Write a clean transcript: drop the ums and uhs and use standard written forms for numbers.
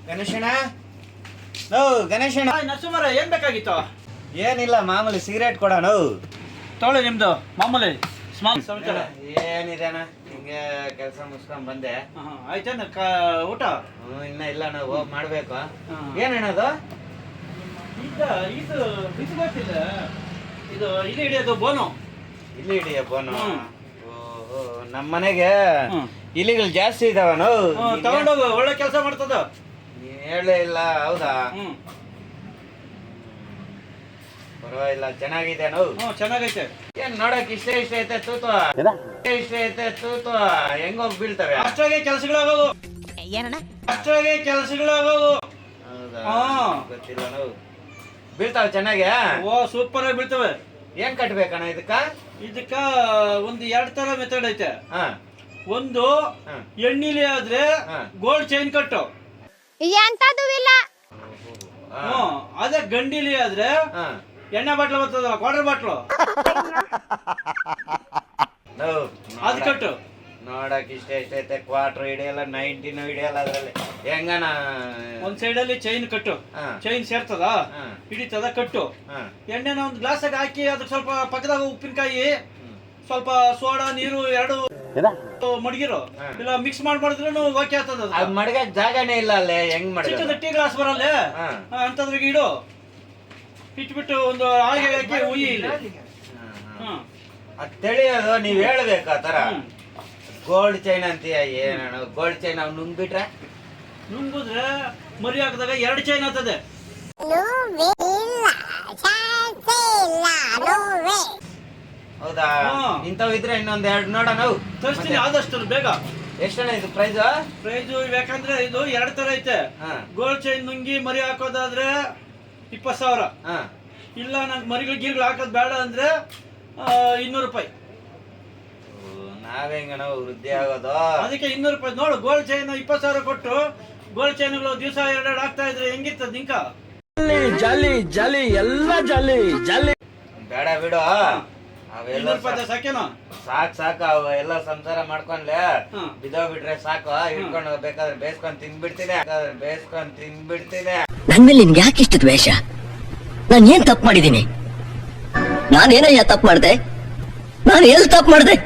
ಗಣೇಶಣ್ಣ no ಗಣೇಶಣ್ಣ. ನರಸಿಂಹರ ಏನ್ ಬೇಕಾಗಿತ್ತು? ಏನಿಲ್ಲ, ಮಾಮೂಲಿ ಸಿಗರೇಟ್ ಕೊಡೋಣ. ತೊಳೆ ನಿಮ್ದು ಮಾಮೂಲಿ ಸ್ಮಾಲ್ ಸಮಾಚಾರ. ಏನಿದೆ ಅಣ್ಣ, ಹಿಂಗೆ ಕೆಲಸ ಮುಗಿಸ್ಕೊಂಡ್ ಬಂದೆ. ಆಯ್ತೇನ ಊಟ? ಇನ್ನ ಇಲ್ಲ, ನಾವು ಹೋಗಿ ಮಾಡ್ಬೇಕು. ಏನಣ್ಣ ಅದು? ಇದು ಇದು ಗೊತ್ತಿಲ್ಲ, ಇದು ಇಲ್ಲಿ ಹಿಡಿಯೋದು ಬೋನು. ಇಲ್ಲಿ ಹಿಡಿಯ ಬೋನು? ಓಹೋ, ನಮ್ಮ ಮನೆಗೆ ಇಲಿಗಳು ಜಾಸ್ತಿ ಇದಾವನು. ತಗೊಂಡೋಗು, ಒಳ್ಳೆ ಕೆಲಸ ಮಾಡ್ತದ. ಹೇಳೇ ಇಲ್ಲ. ಹೌದಾ? ಪರವಾಗಿಲ್ಲ, ಚೆನ್ನಾಗಿದೆ. ಚೆನ್ನಾಗೈತೆ. ಏನ್ ನೋಡಕ್ ಇಷ್ಟ ಐತೆ ತೂತು, ಇಷ್ಟ ಐತೆ ತೂತು, ಹೆಂಗೋಗ್ ಬೀಳ್ತವೆ. ಅಷ್ಟಾಗೆ ಕೆಲಸಗಳಾಗೋದು, ಅಷ್ಟಾಗೆ ಕೆಲಸಗಳಾಗೋದು. ಹೌದಾ? ಗೊತ್ತಿಲ್ಲ. ಬೀಳ್ತಾವ ಚೆನ್ನಾಗಿ? ಓ ಸೂಪರ್ ಆಗಿ ಬೀಳ್ತವೆ. ಏನ್ ಕಟ್ಬೇಕಣ್ಣ ಇದಕ್ಕ? ಇದಕ್ಕ ಒಂದು 2 ತರ ಮೆಥಡ್ ಐತೆ. ಒಂದು ಎಣ್ಣಿಲಿ ಆದ್ರೆ ಗೋಲ್ಡ್ ಚೈನ್ ಕಟ್ಟು, ಅದೇ ಗಂಡಿಲಿ ಆದ್ರೆ ಎಣ್ಣೆ ಬಾಟ್ಲು ಬರ್ತದಲ್ಲ, ಕ್ವಾರ್ಟರ್ ಬಾಟ್ಲು, ಅದು ಕಟ್ಟು. ನೋಡಕ್ ಇಷ್ಟ ಐತೆ, ಕ್ವಾರ್ಟರ್ ಹಿಡಿಯಲ್ಲ, 90 ಹಿಡಿಯಲ್ಲ. ಅದ್ರಲ್ಲಿ ಹೆಂಗಣ? ಒಂದ್ ಸೈಡ್ ಅಲ್ಲಿ ಚೈನ್ ಕಟ್ಟು, ಚೈನ್ ಸೇರ್ತದ, ಹಿಡಿತದ, ಕಟ್ಟು. ಎಣ್ಣೆನ ಒಂದ್ ಗ್ಲಾಸ್ ಆಗಿ ಹಾಕಿ ಅದಕ್ಕೆ ಸ್ವಲ್ಪ ಪಕ್ಕದಾಗ ಉಪ್ಪಿನಕಾಯಿ, ಸ್ವಲ್ಪ ಸೋಡಾ, ನೀರು 2 ಮಡಗಿರು, ಇಲ್ಲ ಮಿಕ್ಸ್ ಮಾಡಿದ್ರು ಓಕೆ ಆಗ್ತದ. ಮಡಗಕ್ ಜಾಗನೇ ಇಲ್ಲ ಅಲ್ಲೇ, ಹೆಂಗ್ ಮಾಡಿ? ಟೀ ಗ್ಲಾಸ್ ಬರಲ್ಲ ಅಂತದ್ರಿಗೆ ಇಡು, ಇಟ್ಬಿಟ್ಟು ಒಂದು ಆಳಿಗೆ ಹಾಕಿ ಉಯ್ಯಿ ಇಲ್ಲಿ. ಅದ್ ತಿಳಿಯೋದು ನೀವ್ ಹೇಳ್ಬೇಕು. ಆ ತರ ಗೋಲ್ಡ್ ಚೈನ್ ಅಂತೀಯ? ಏನಣ್ಣ ಗೋಲ್ಡ್ ಚೈನ್? ಅವ್ನು ನುಂಗ್ಬಿಟ್ರೆ, ನುಂಗುದ್ರೆ ಮರಿ ಹಾಕಿದಾಗ 2 ಚೈನ್ ಆಗ್ತದೆ. ಹೌದಾ? ಇಂಥವ್ ಇದ್ರೆ ಇನ್ನೊಂದ್ 2 ನೋಡೋಣ. ತರಿಸ್ತೀನಿ ಆದಷ್ಟು ಬೇಗ. ಎಷ್ಟಣ್ಣ ಇದು ಪ್ರೈಸ್? ಪ್ರೈಸ್ ಯಾಕಂದ್ರೆ ಇದು 2 ತರ ಐತೆ. ಗೋಲ್ಡ್ ಚೈನ್ ನುಂಗಿ ಮರಿ ಹಾಕೋದಾದ್ರೆ 20,000. ಇಲ್ಲ ನಂಗೆ ಮರಿಗಳು ಗೀರ್ಗಳು ಹಾಕೋದ್ ಬೇಡ ಅಂದ್ರೆ 200 ರೂಪಾಯಿ. ನಾವೆಂಗಣ ವೃದ್ಧಿ ಆಗೋದು? ಅದಕ್ಕೆ 200 ರೂಪಾಯಿ. ನೋಡು, ಗೋಲ್ಡ್ ಚೈನ್ 20,000 ಕೊಟ್ಟು ಗೋಲ್ಡ್ ಚೈನ್ಗಳು ದಿವಸ 2 ಆಗ್ತಾ ಇದ್ರೆ ಹೆಂಗಿರ್ತದ ನಿಂಕ? ಜಾಲಿ ಜಾಲಿ ಎಲ್ಲ ಜಾಲಿ ಜಾಲಿ. ಬೇಡ ಬಿಡು, ಅವೆಲ್ಲ ಸಾಕೇನೋ? ಸಾಕು. ಅವ ಎಲ್ಲ ಸಂಸಾರ ಮಾಡ್ಕೊಂಡ್ಲೆ ಬಿದ್ದೋಗ್ಬಿಟ್ರೆ ಸಾಕು. ಹಿಡ್ಕೊಂಡು ಬೇಕಾದ್ರೆ ಬೇಯಿಸ್ಕೊಂಡ್ ತಿನ್ಬಿಡ್ತೀನಿ. ನನ್ ಮೇಲೆ ನಿನ್ಗೆ ಯಾಕೆ ಇಷ್ಟ ದ್ವೇಷ? ನಾನು ಏನ್ ತಪ್ಪು ಮಾಡಿದ್ದೀನಿ? ನಾನೇನಯ್ಯ ತಪ್ಪು ಮಾಡ್ದೆ? ನಾನು ಎಲ್ಲಿ ತಪ್ಪು ಮಾಡ್ದೆ?